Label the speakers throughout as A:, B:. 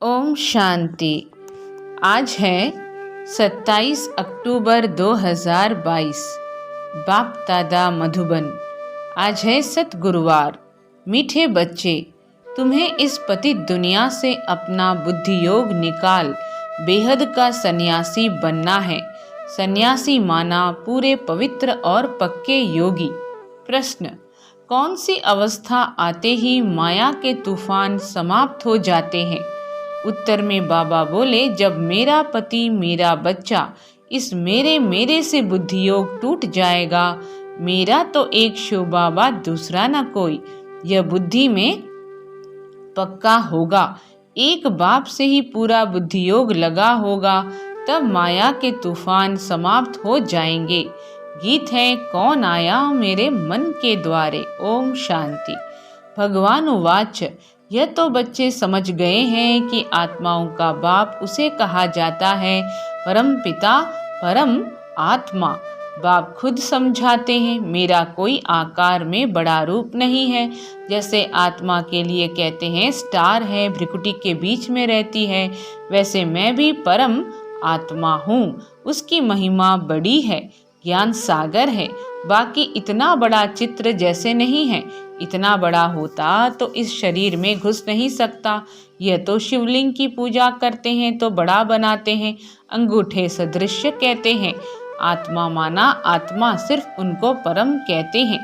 A: ओम शांति। आज है 27 अक्टूबर 2022। बाप दादा मधुबन। आज है सतगुरुवार। मीठे बच्चे, तुम्हें इस पतित दुनिया से अपना बुद्धि योग निकाल बेहद का सन्यासी बनना है। सन्यासी माना पूरे पवित्र और पक्के योगी। प्रश्न, कौन सी अवस्था आते ही माया के तूफान समाप्त हो जाते हैं? उत्तर में बाबा बोले, जब मेरा पति मेरा बच्चा इस मेरे से बुद्धि योग टूट जाएगा। मेरा तो एक शिव बाबा, दूसरा न कोई, यह बुद्धि में पक्का होगा। एक बाप से ही पूरा बुद्धि योग लगा होगा, तब माया के तूफान समाप्त हो जाएंगे। गीत है, कौन आया मेरे मन के द्वारे। ओम शांति। भगवान उवाच, यह तो बच्चे समझ गए हैं कि आत्माओं का बाप उसे कहा जाता है परम पिता, परम आत्मा। बाप खुद समझाते हैं, मेरा कोई आकार में बड़ा रूप नहीं है। जैसे आत्मा के लिए कहते हैं स्टार है, भ्रिकुटी के बीच में रहती है, वैसे मैं भी परम आत्मा हूँ। उसकी महिमा बड़ी है, ज्ञान सागर है। बाकी इतना बड़ा चित्र जैसे नहीं है। इतना बड़ा होता तो इस शरीर में घुस नहीं सकता। यह तो शिवलिंग की पूजा करते हैं तो बड़ा बनाते हैं, अंगूठे सदृश कहते हैं। आत्मा माना आत्मा सिर्फ उनको परम कहते हैं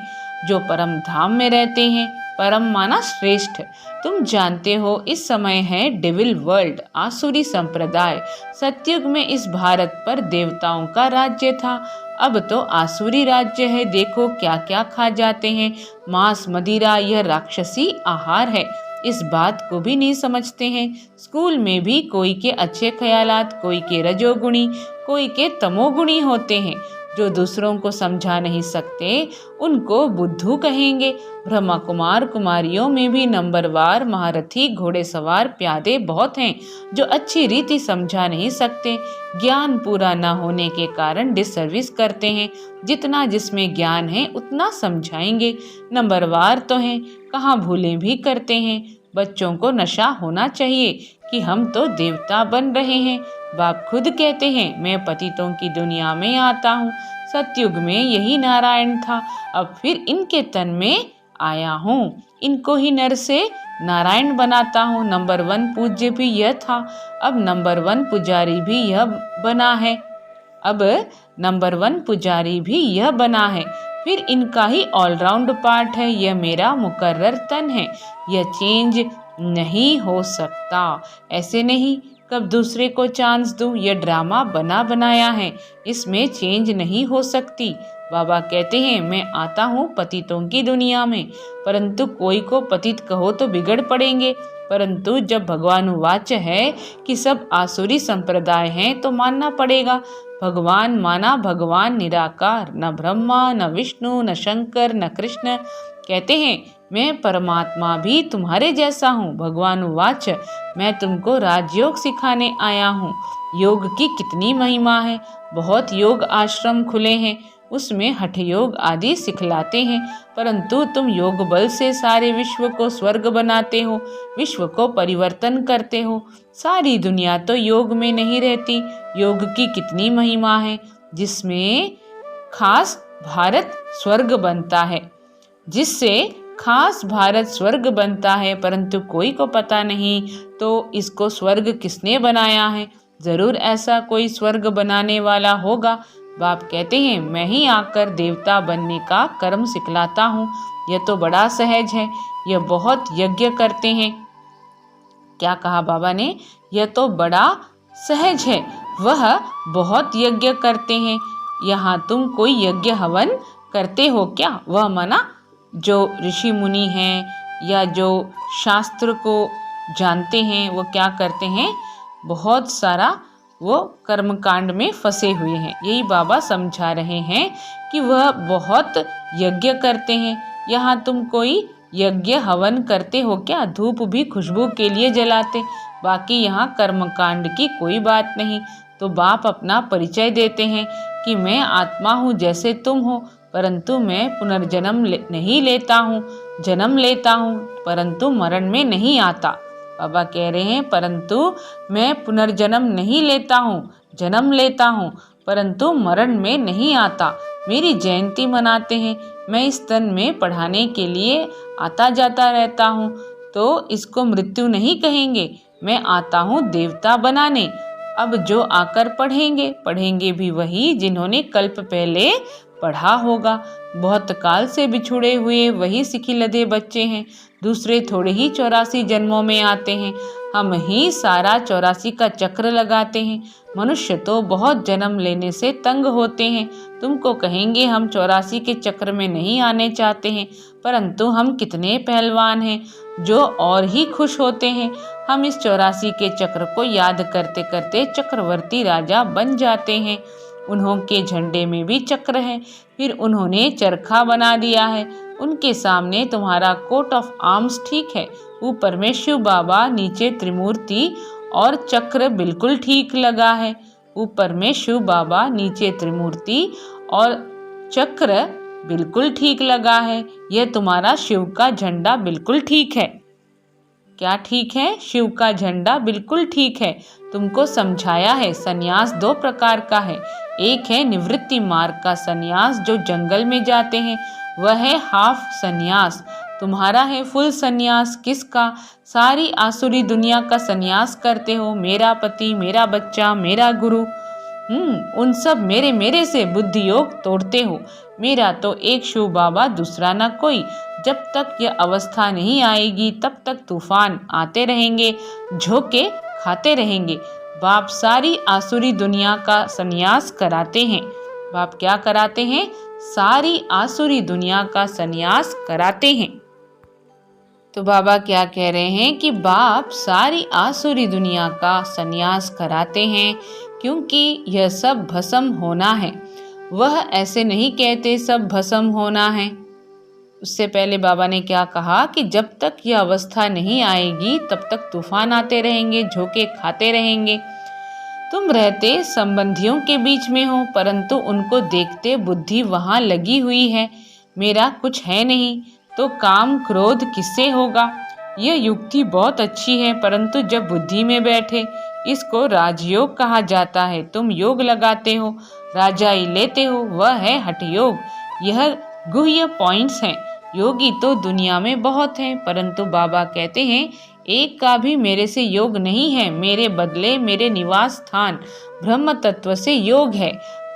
A: जो परम धाम में रहते हैं। परम माना श्रेष्ठ। तुम जानते हो इस समय है डेविल वर्ल्ड, आसुरी संप्रदाय। सतयुग में इस भारत पर देवताओं का राज्य था, अब तो आसुरी राज्य है। देखो क्या क्या खा जाते हैं, मांस मदिरा, यह राक्षसी आहार है। इस बात को भी नहीं समझते हैं। स्कूल में भी कोई के अच्छे ख्यालात, कोई के रजोगुणी, कोई के तमोगुणी होते हैं। जो दूसरों को समझा नहीं सकते उनको बुद्धू कहेंगे। ब्रह्मा कुमार कुमारियों में भी नंबरवार महारथी घोड़ेसवार प्यादे बहुत हैं जो अच्छी रीति समझा नहीं सकते। ज्ञान पूरा न होने के कारण डिसर्विस करते हैं। जितना जिसमें ज्ञान है उतना समझाएंगे। नंबरवार तो हैं, कहाँ भूले भी करते हैं। बच्चों को नशा होना चाहिए कि हम तो देवता बन रहे हैं। बाप खुद कहते हैं, मैं पतितों की दुनिया में आता हूँ। सतयुग में यही नारायण था, अब फिर इनके तन में आया हूँ। इनको ही नर से नारायण बनाता हूँ। नंबर 1 पूज्य भी यह था, अब नंबर 1 पुजारी भी यह बना है। अब नंबर 1 पुजारी भी यह बना है। फिर इनका ही ऑलराउंड पार्ट है। यह मेरा मुकर्रर तन है, यह चेंज नहीं हो सकता। ऐसे नहीं कब दूसरे को चांस दूं, यह ड्रामा बना बनाया है, इसमें चेंज नहीं हो सकती। बाबा कहते हैं, मैं आता हूँ पतितों की दुनिया में, परंतु कोई को पतित कहो तो बिगड़ पड़ेंगे। परंतु जब भगवान वाच्य है कि सब आसुरी संप्रदाय हैं तो मानना पड़ेगा। भगवान माना भगवान निराकार, न ब्रह्मा न विष्णु न शंकर न कृष्ण। कहते हैं, मैं परमात्मा भी तुम्हारे जैसा हूँ। भगवान वाच, मैं तुमको राजयोग सिखाने आया हूँ। योग की कितनी महिमा है। बहुत योग आश्रम खुले हैं, उसमें हठ योग आदि सिखलाते हैं। परंतु तुम योग बल से सारे विश्व को स्वर्ग बनाते हो, विश्व को परिवर्तन करते हो। सारी दुनिया तो योग में नहीं रहती। योग की कितनी महिमा है, जिसमें खास भारत स्वर्ग बनता है, जिससे खास भारत स्वर्ग बनता है। परंतु कोई को पता नहीं तो इसको स्वर्ग किसने बनाया है। जरूर ऐसा कोई स्वर्ग बनाने वाला होगा। बाप कहते हैं, मैं ही आकर देवता बनने का कर्म सिखलाता हूँ। यह तो बड़ा सहज है, यह बहुत यज्ञ करते हैं। क्या कहा बाबा ने? यह तो बड़ा सहज है, वह बहुत यज्ञ करते हैं। यहाँ तुम कोई यज्ञ हवन करते हो क्या? वह माना जो ऋषि मुनि हैं या जो शास्त्र को जानते हैं, वो क्या करते हैं, बहुत सारा वो कर्मकांड में फंसे हुए हैं। यही बाबा समझा रहे हैं कि वह बहुत यज्ञ करते हैं। यहाँ तुम कोई यज्ञ हवन करते हो क्या? धूप भी खुशबू के लिए जलाते, बाकी यहाँ कर्मकांड की कोई बात नहीं। तो बाप अपना परिचय देते हैं कि मैं आत्मा हूँ जैसे तुम हो, परंतु मैं पुनर्जन्म नहीं लेता हूँ। जन्म लेता हूँ परंतु मरण में नहीं आता। बाबा कह रहे हैं परंतु मैं पुनर्जन्म नहीं लेता हूँ, जन्म लेता हूँ परंतु मरण में नहीं आता। मेरी जयंती मनाते हैं, मैं इस तन में पढ़ाने के लिए आता जाता रहता हूँ, तो इसको मृत्यु नहीं कहेंगे। मैं आता हूँ देवता बनाने। अब जो आकर पढ़ेंगे भी वही जिन्होंने कल्प पहले पढ़ा होगा। बहुत काल से बिछुड़े हुए वही सिखिलधे बच्चे हैं, दूसरे थोड़े ही 84 जन्मों में आते हैं। हम ही सारा 84 का चक्र लगाते हैं। मनुष्य तो बहुत जन्म लेने से तंग होते हैं। तुमको कहेंगे हम 84 के चक्र में नहीं आने चाहते हैं, परंतु हम कितने पहलवान हैं जो और ही खुश होते हैं। हम इस 84 के चक्र को याद करते करते चक्रवर्ती राजा बन जाते हैं। उन्होंने झंडे में भी चक्र है, फिर उन्होंने चरखा बना दिया है। उनके सामने तुम्हारा कोट ऑफ आर्म्स ठीक है, ऊपर में शिव बाबा, नीचे त्रिमूर्ति और चक्र बिल्कुल ठीक लगा है। ऊपर में शिव बाबा, नीचे त्रिमूर्ति और चक्र बिल्कुल ठीक लगा है। यह तुम्हारा शिव का झंडा बिल्कुल ठीक है। क्या ठीक है? शिव का झंडा बिल्कुल ठीक है। तुमको समझाया है सन्यास 2 प्रकार का है। एक है निवृत्ति मार्ग का सन्यास जो जंगल में जाते हैं, वह है हाफ सन्यास। तुम्हारा है फुल सन्यास। किसका? सारी आसुरी दुनिया का सन्यास करते हो। मेरा पति, मेरा बच्चा, मेरा गुरु, उन सब मेरे से बुद्धि योग तोड़ते हो। मेरा तो एक शिव बाबा, दूसरा ना कोई। जब तक यह अवस्था नहीं आएगी तब तक तूफान आते रहेंगे, झोंके खाते रहेंगे। बाप सारी आसुरी दुनिया का सन्यास कराते हैं। बाप क्या कराते हैं? सारी आसुरी दुनिया का सन्यास कराते हैं। तो बाबा क्या कह रहे हैं कि बाप सारी आसुरी दुनिया का सन्यास कराते हैं, क्योंकि यह सब भस्म होना है। वह ऐसे नहीं कहते सब भस्म होना है। उससे पहले बाबा ने क्या कहा कि जब तक यह अवस्था नहीं आएगी तब तक तूफान आते रहेंगे, झोंके खाते रहेंगे। तुम रहते संबंधियों के बीच में हो, परंतु उनको देखते बुद्धि वहां लगी हुई है। मेरा कुछ है नहीं तो काम क्रोध किससे होगा? यह युक्ति बहुत अच्छी है, परंतु जब बुद्धि में बैठे, इसको राजयोग कहा जाता है। तुम योग लगाते हो, राजाई लेते हो, वह है हठ योग। यह गुह्य पॉइंट्स हैं। योगी तो दुनिया में बहुत हैं, परंतु बाबा कहते हैं एक का भी मेरे से योग नहीं है। मेरे बदले मेरे निवास स्थान ब्रह्म तत्व से योग है।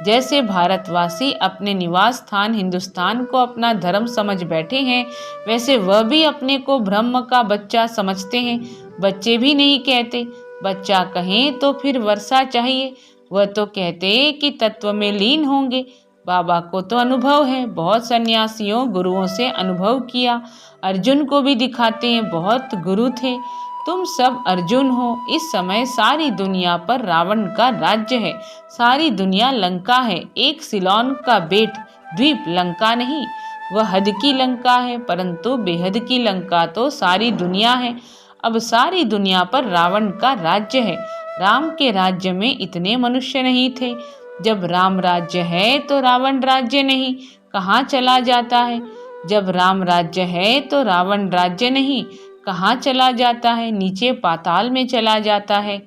A: जैसे भारतवासी अपने निवास स्थान हिंदुस्तान को अपना धर्म समझ बैठे हैं, वैसे वह भी अपने को ब्रह्म का बच्चा समझते हैं। बच्चे भी नहीं कहते। बच्चा कहें तो फिर वर्षा चाहिए। वह तो कहते कि तत्व में लीन होंगे। बाबा को तो अनुभव है, बहुत सन्यासियों गुरुओं से अनुभव किया। अर्जुन को भी दिखाते हैं, बहुत गुरु थे। तुम सब अर्जुन हो। इस समय सारी दुनिया पर रावण का राज्य है। सारी दुनिया लंका है। एक सिलोन का बेट द्वीप लंका नहीं, वह हद की लंका है, परंतु बेहद की लंका तो सारी दुनिया है। अब सारी दुनिया पर रावण का राज्य है। राम के राज्य में इतने मनुष्य नहीं थे। जब राम राज्य है तो रावण राज्य नहीं, कहाँ चला जाता है? जब राम राज्य है तो रावण राज्य नहीं, कहाँ चला जाता है? नीचे पाताल में चला जाता है।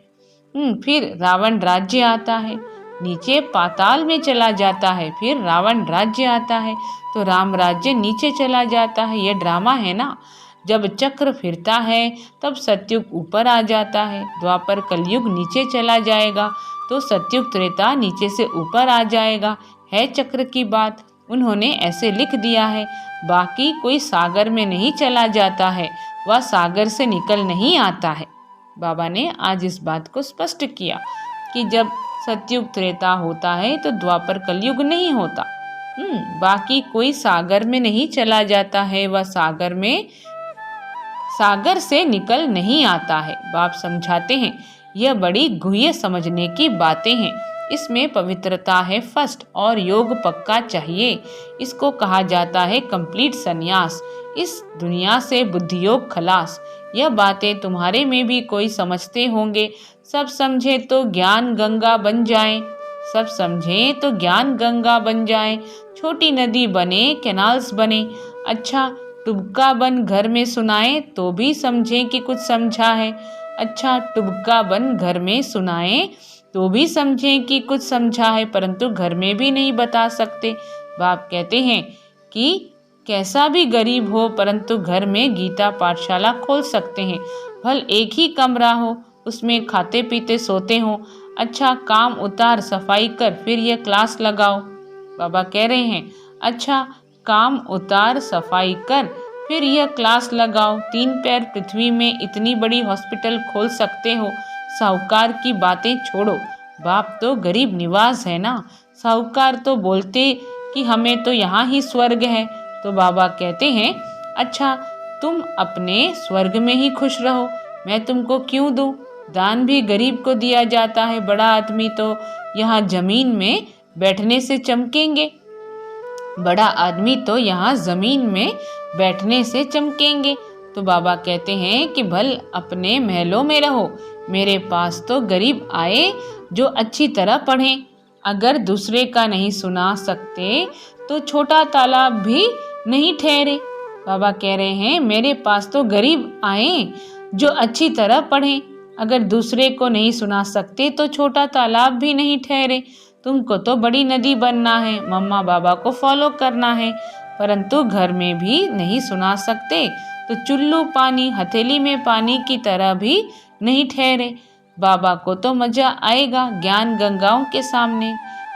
A: फिर रावण राज्य आता है, नीचे पाताल में चला जाता है, फिर रावण राज्य आता है तो राम राज्य नीचे चला जाता है। यह ड्रामा है ना। जब चक्र फिरता है तब सतयुग ऊपर आ जाता है, द्वापर कलयुग नीचे चला जाएगा तो सतयुग त्रेता नीचे से ऊपर आ जाएगा। है चक्र की बात, उन्होंने ऐसे लिख दिया है। बाकी कोई सागर में नहीं चला जाता है, वह सागर से निकल नहीं आता है। बाबा ने आज इस बात को स्पष्ट किया कि जब सतयुग त्रेता होता है तो द्वापर कलयुग नहीं होता। बाकी कोई सागर में नहीं चला जाता है, वह सागर से निकल नहीं आता है। बाप समझाते हैं यह बड़ी गुह्य समझने की बातें हैं। इसमें पवित्रता है फर्स्ट और योग पक्का चाहिए। इसको कहा जाता है कंप्लीट सन्यास। इस दुनिया से बुद्धि योग खलास। यह बातें तुम्हारे में भी कोई समझते होंगे। सब समझे तो ज्ञान गंगा बन जाए। सब समझें तो ज्ञान गंगा बन जाए। छोटी नदी बने, कैनाल्स बने। अच्छा, टुबका बन घर में सुनाए तो भी समझें कि कुछ समझा है। अच्छा, टुबका बन घर में सुनाए तो भी समझें कि कुछ समझा है, परंतु घर में भी नहीं बता सकते। बाप कहते हैं कि कैसा भी गरीब हो परंतु घर में गीता पाठशाला खोल सकते हैं। भल एक ही कमरा हो, उसमें खाते पीते सोते हो। अच्छा, काम उतार सफाई कर फिर यह क्लास लगाओ। बाबा कह रहे हैं, अच्छा काम उतार सफाई कर फिर यह क्लास लगाओ। 3 पैर पृथ्वी में इतनी बड़ी हॉस्पिटल खोल सकते हो, साहूकार की बातें छोड़ो। बाप तो गरीब निवाज है ना, साहूकार तो बोलते कि हमें तो यहाँ ही स्वर्ग है। तो बाबा कहते हैं, अच्छा तुम अपने स्वर्ग में ही खुश रहो, मैं तुमको क्यों दूं? दान भी गरीब को दिया जाता है, बड़ा आदमी तो यहाँ जमीन में बैठने से चमकेंगे। बड़ा आदमी तो यहाँ जमीन में बैठने से चमकेंगे। तो बाबा कहते हैं कि भल अपने महलों में रहो, मेरे पास तो गरीब आए जो अच्छी तरह पढ़ें। अगर दूसरे का नहीं सुना सकते तो छोटा तालाब भी नहीं ठहरे। बाबा कह रहे हैं, मेरे पास तो गरीब आए जो अच्छी तरह पढ़ें, अगर दूसरे को नहीं सुना सकते तो छोटा तालाब भी नहीं ठहरे। तुमको तो बड़ी नदी बनना है, मम्मा बाबा को फॉलो करना है, परंतु घर में भी नहीं सुना सकते तो चुल्लू पानी हथेली में पानी की तरह भी नहीं ठहरे। बाबा को तो मजा आएगा ज्ञान गंगाओं के सामने।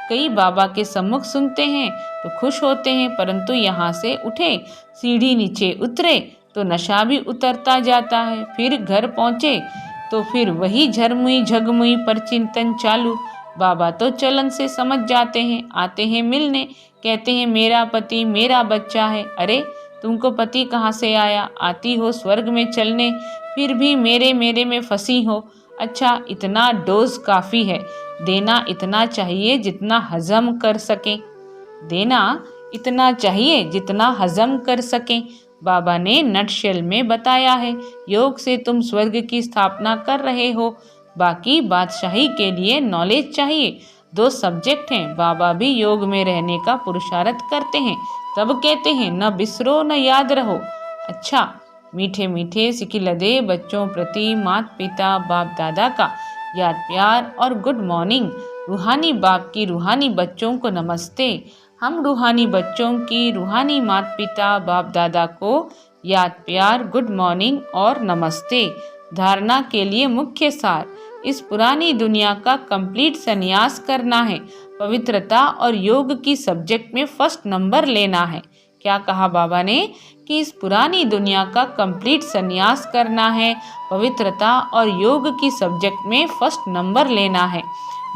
A: कई बाबा के सम्मुख सुनते हैं तो खुश होते हैं, परंतु यहाँ से उठे सीढ़ी नीचे उतरे तो नशा भी उतरता जाता है। फिर घर पहुँचे तो फिर वही झरमुई झगमुई पर चिंतन चालू। बाबा तो चलन से समझ जाते हैं, आते हैं मिलने, कहते हैं मेरा पति मेरा बच्चा है। अरे तुमको पति कहाँ से आया, आती हो स्वर्ग में चलने, फिर भी मेरे मेरे में फंसी हो। अच्छा, इतना डोज काफ़ी है, देना इतना चाहिए जितना हजम कर सके, देना इतना चाहिए जितना हजम कर सके। बाबा ने नटशेल में बताया है, योग से तुम स्वर्ग की स्थापना कर रहे हो, बाकी बादशाही के लिए नॉलेज चाहिए। 2 सब्जेक्ट हैं, बाबा भी योग में रहने का पुरुषार्थ करते हैं, तब कहते हैं न बिसरो न याद रहो। अच्छा, मीठे मीठे सिखिलदे बच्चों प्रति माता पिता बाप दादा का याद प्यार और गुड मॉर्निंग। रूहानी बाप की रूहानी बच्चों को नमस्ते। हम रूहानी बच्चों की रूहानी माता पिता बाप दादा को याद प्यार गुड मॉर्निंग और नमस्ते। धारणा के लिए मुख्य सार, इस पुरानी दुनिया का कंप्लीट संन्यास करना है, पवित्रता और योग की सब्जेक्ट में फर्स्ट नंबर लेना है। क्या कहा बाबा ने कि इस पुरानी दुनिया का कंप्लीट संन्यास करना है, पवित्रता और योग की सब्जेक्ट में फर्स्ट नंबर लेना है।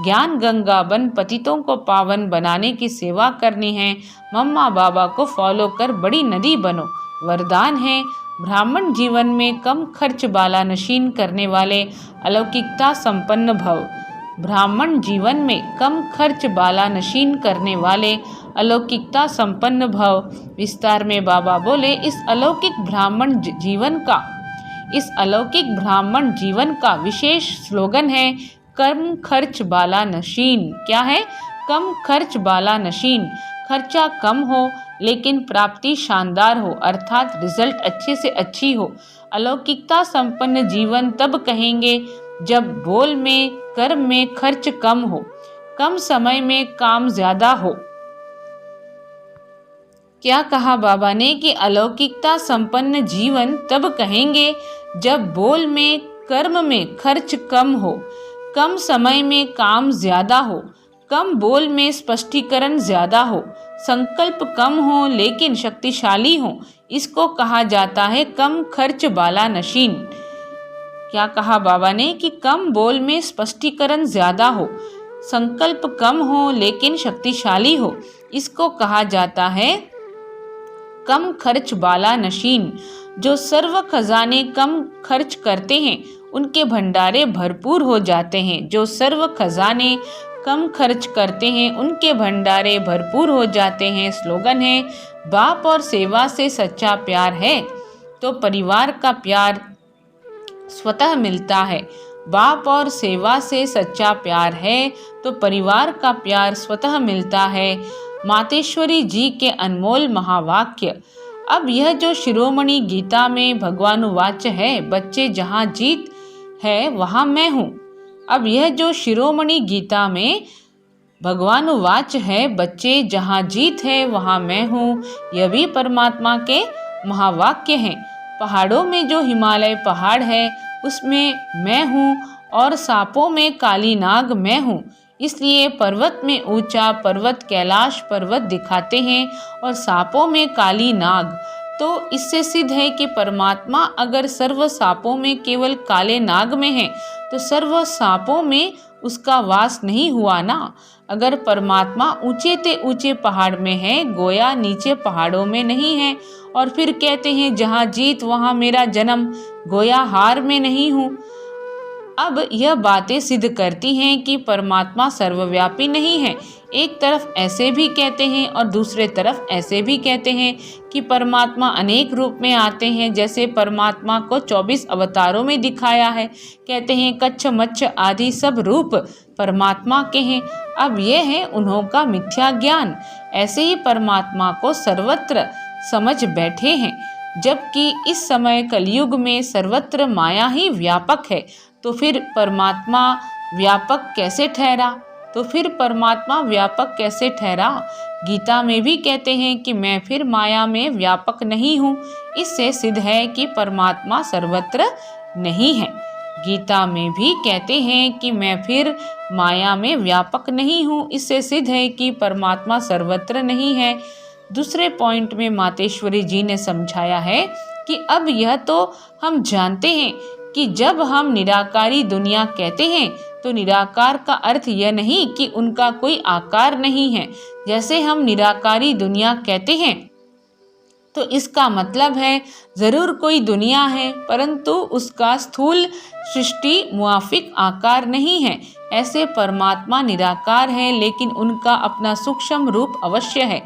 A: ज्ञान गंगा बन पतितों को पावन बनाने की सेवा करनी है। मम्मा बाबा को फॉलो कर बड़ी नदी बनो। वरदान है, ब्राह्मण जीवन में कम खर्च बाला नशीन करने वाले अलौकिकता संपन्न भव। ब्राह्मण जीवन में कम खर्च बाला नशीन करने वाले अलौकिकता संपन्न भव। विस्तार में बाबा बोले, इस अलौकिक ब्राह्मण जीवन का विशेष स्लोगन है कम खर्च बाला नशीन। क्या है? कम खर्च बाला नशीन। खर्चा कम हो लेकिन प्राप्ति शानदार हो, अर्थात रिजल्ट अच्छे से अच्छी हो। अलौकिकता संपन्न जीवन तब कहेंगे जब बोल में कर्म में खर्च कम हो, कम समय में काम ज्यादा हो। क्या कहा बाबा ने कि अलौकिकता संपन्न जीवन तब कहेंगे जब बोल में कर्म में खर्च कम हो, कम समय में काम ज्यादा हो, कम बोल में स्पष्टीकरण ज्यादा हो, संकल्प कम हो लेकिन शक्तिशाली हो। इसको कहा जाता है कम खर्च बाला नशीन। क्या कहा बाबा ने कि कम बोल में स्पष्टीकरण ज्यादा हो, संकल्प कम हो लेकिन शक्तिशाली हो, इसको कहा जाता है कम खर्च बाला नशीन। जो सर्व खजाने कम खर्च करते हैं उनके भंडारे भरपूर हो जाते हैं। जो सर्व खजाने कम खर्च करते हैं उनके भंडारे भरपूर हो जाते हैं। स्लोगन है, बाप और सेवा से सच्चा प्यार है तो परिवार का प्यार स्वतः मिलता है। बाप और सेवा से सच्चा प्यार है तो परिवार का प्यार स्वतः मिलता है। मातेश्वरी जी के अनमोल महावाक्य, अब यह जो शिरोमणि गीता में भगवान वाच्य है, बच्चे जहाँ जीत है वहाँ मैं हूँ। अब यह जो शिरोमणि गीता में भगवान वाच्य है, बच्चे जहाँ जीत है वहाँ मैं हूँ, यह भी परमात्मा के महावाक्य हैं। पहाड़ों में जो हिमालय पहाड़ है उसमें मैं हूँ, और सांपों में काली नाग मैं हूँ। इसलिए पर्वत में ऊंचा पर्वत कैलाश पर्वत दिखाते हैं और सांपों में काली नाग। तो इससे सिद्ध है कि परमात्मा अगर सर्व सांपों में केवल काले नाग में है तो सर्व सांपों में उसका वास नहीं हुआ ना। अगर परमात्मा ऊंचे ते ऊंचे पहाड़ में है, गोया नीचे पहाड़ों में नहीं है, और फिर कहते हैं जहाँ जीत वहाँ मेरा जन्म, गोया हार में नहीं हूँ। अब यह बातें सिद्ध करती हैं कि परमात्मा सर्वव्यापी नहीं है। एक तरफ ऐसे भी कहते हैं और दूसरे तरफ ऐसे भी कहते हैं कि परमात्मा अनेक रूप में आते हैं। जैसे परमात्मा को 24 अवतारों में दिखाया है, कहते हैं कच्छ मच्छ आदि सब रूप परमात्मा के हैं। अब यह है उन्हों का मिथ्या ज्ञान। ऐसे ही परमात्मा को सर्वत्र समझ बैठे हैं, जबकि इस समय कलयुग में सर्वत्र माया ही व्यापक है। तो फिर परमात्मा व्यापक कैसे ठहरा? गीता में भी कहते हैं कि मैं फिर माया में व्यापक नहीं हूँ। इससे सिद्ध है कि परमात्मा सर्वत्र नहीं है। गीता में भी कहते हैं कि मैं फिर माया में व्यापक नहीं हूँ। इससे सिद्ध है कि परमात्मा सर्वत्र नहीं है। दूसरे पॉइंट में मातेश्वरी जी ने समझाया है कि अब यह तो हम जानते हैं कि जब हम निराकारी दुनिया कहते हैं तो निराकार का अर्थ यह नहीं कि उनका कोई आकार नहीं है। जैसे हम निराकारी दुनिया कहते हैं तो इसका मतलब है जरूर कोई दुनिया है, परंतु उसका स्थूल सृष्टि मुआफिक आकार नहीं है। ऐसे परमात्मा निराकार है, लेकिन उनका अपना सूक्ष्म रूप अवश्य है।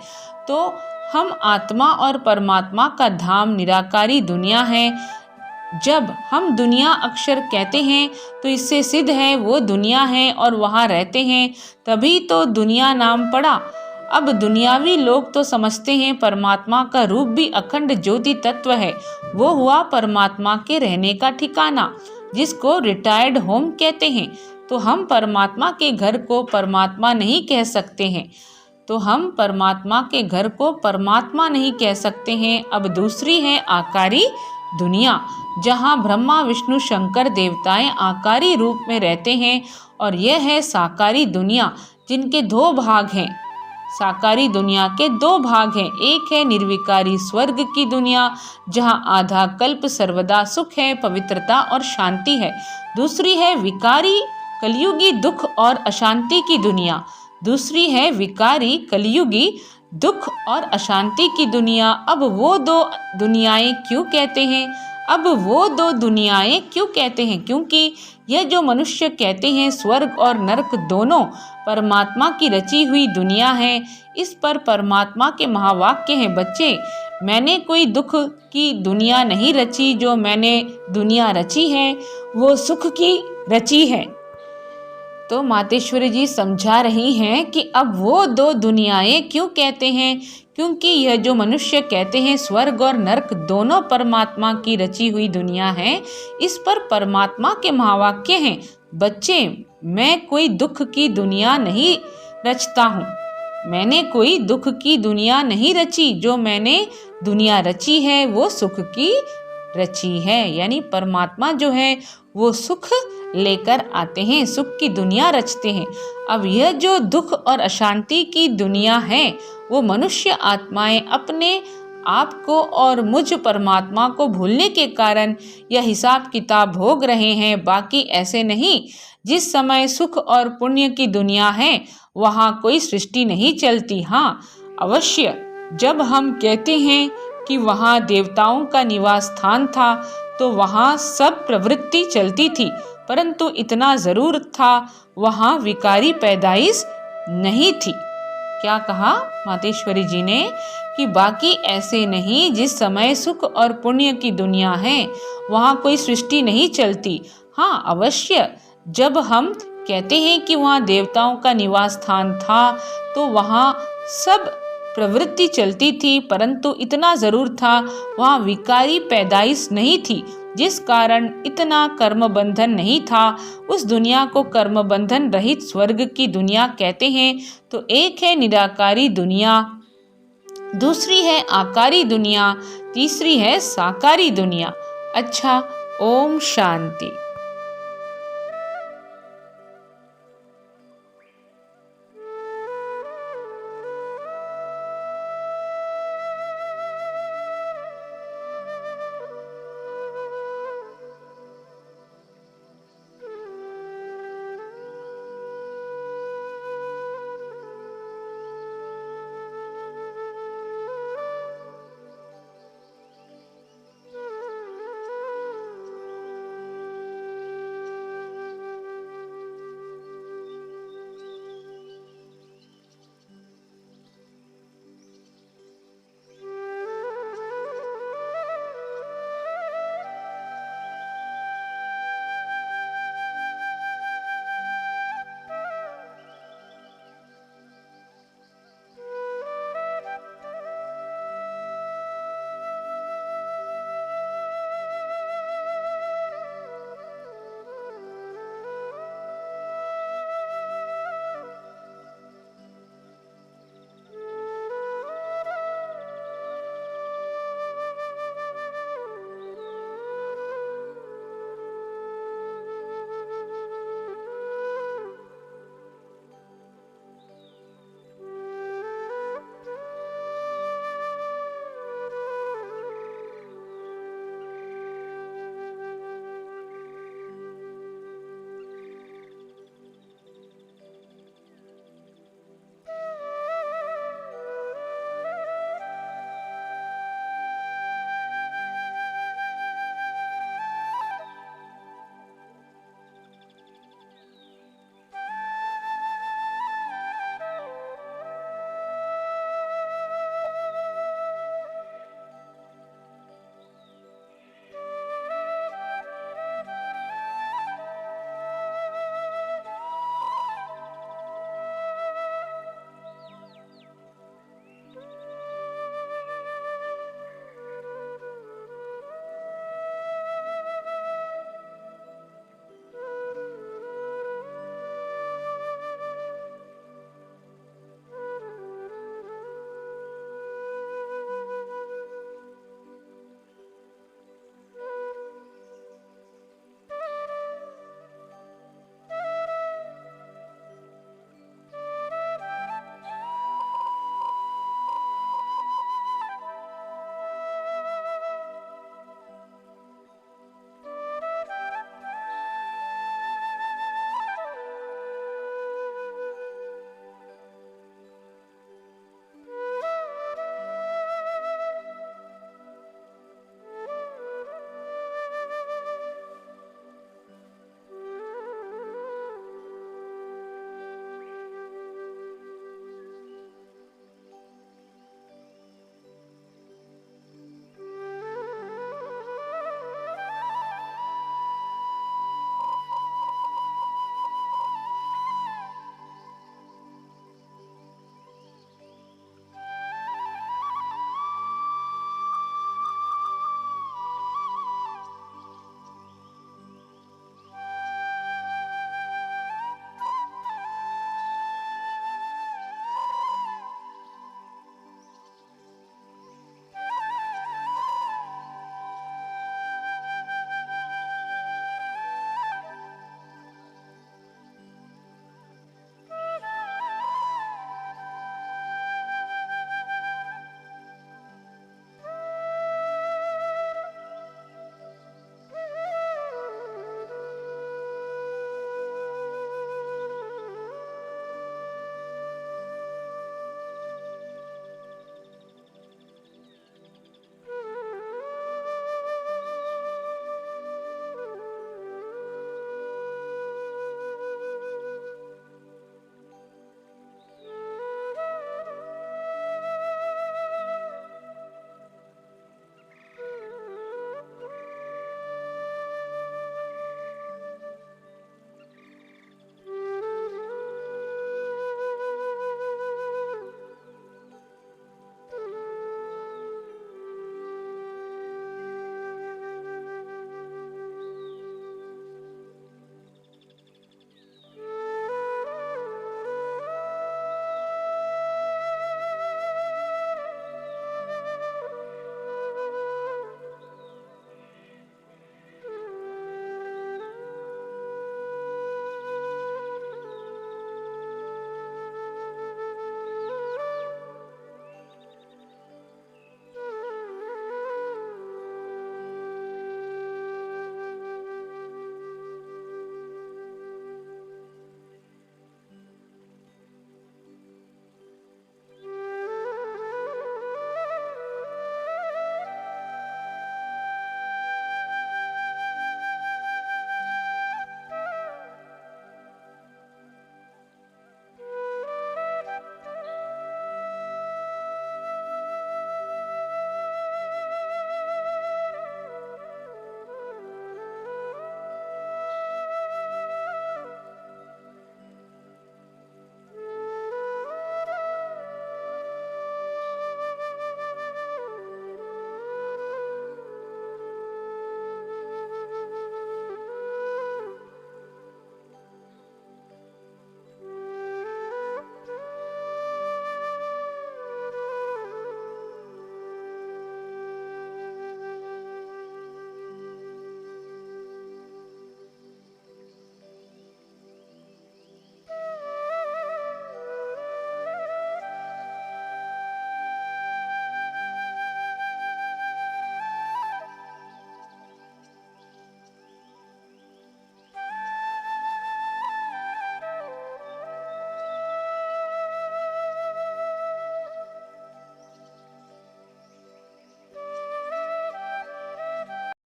A: तो हम आत्मा और परमात्मा का धाम निराकारी दुनिया है। जब हम दुनिया अक्षर कहते हैं तो इससे सिद्ध है वो दुनिया है और वहाँ रहते हैं, तभी तो दुनिया नाम पड़ा। अब दुनियावी लोग तो समझते हैं परमात्मा का रूप भी अखंड ज्योति तत्व है, वो हुआ परमात्मा के रहने का ठिकाना, जिसको रिटायर्ड होम कहते हैं। तो हम परमात्मा के घर को परमात्मा नहीं कह सकते हैं। अब दूसरी है आकारी दुनिया, जहाँ ब्रह्मा विष्णु शंकर देवताएं आकारी रूप में रहते हैं, और यह है साकारी दुनिया, जिनके दो भाग हैं। साकारी दुनिया के दो भाग हैं। एक है निर्विकारी स्वर्ग की दुनिया, जहाँ आधा कल्प सर्वदा सुख है, पवित्रता और शांति है। दूसरी है विकारी कलयुगी दुख और अशांति की दुनिया। अब वो दो दुनियाएं क्यों कहते हैं? क्योंकि यह जो मनुष्य कहते हैं स्वर्ग और नरक दोनों परमात्मा की रची हुई दुनिया है। इस पर परमात्मा के महावाक्य हैं, बच्चे मैंने कोई दुख की दुनिया नहीं रची, जो मैंने दुनिया रची है वो सुख की रची है। तो मातेश्वरी जी समझा रही हैं कि अब वो दो दुनियाएं क्यों कहते हैं, क्योंकि यह जो मनुष्य कहते हैं स्वर्ग और नरक दोनों परमात्मा की रची हुई दुनिया है। इस पर परमात्मा के महावाक्य हैं, बच्चे मैं कोई दुख की दुनिया नहीं रचता हूँ, मैंने कोई दुख की दुनिया नहीं रची, जो मैंने दुनिया रची है वो सुख की रची है। यानी परमात्मा जो है वो सुख लेकर आते हैं, सुख की दुनिया रचते हैं। अब यह जो दुख और अशांति की दुनिया है वो मनुष्य आत्माएं अपने आप को और मुझ परमात्मा को भूलने के कारण यह हिसाब किताब भोग रहे हैं। बाकी ऐसे नहीं। जिस समय सुख और पुण्य की दुनिया है वहाँ कोई सृष्टि नहीं चलती। हाँ अवश्य, जब हम कहते हैं कि वहाँ देवताओं का निवास स्थान था तो वहाँ सब प्रवृत्ति चलती थी, परंतु इतना जरूर था वहाँ विकारी पैदाइश नहीं थी। क्या कहा मातेश्वरी जी ने कि बाकी ऐसे नहीं, जिस समय सुख और पुण्य की दुनिया है वहाँ कोई सृष्टि नहीं चलती। हाँ अवश्य, जब हम कहते हैं कि वहाँ देवताओं का निवास स्थान था तो वहाँ सब प्रवृत्ति चलती थी, परंतु इतना जरूर था वहाँ विकारी पैदाइश नहीं थी, जिस कारण इतना कर्म बंधन नहीं था। उस दुनिया को कर्म बंधन रहित स्वर्ग की दुनिया कहते हैं। तो एक है निराकारी दुनिया, दूसरी है आकारी दुनिया, तीसरी है साकारी दुनिया। अच्छा, ओम शांति।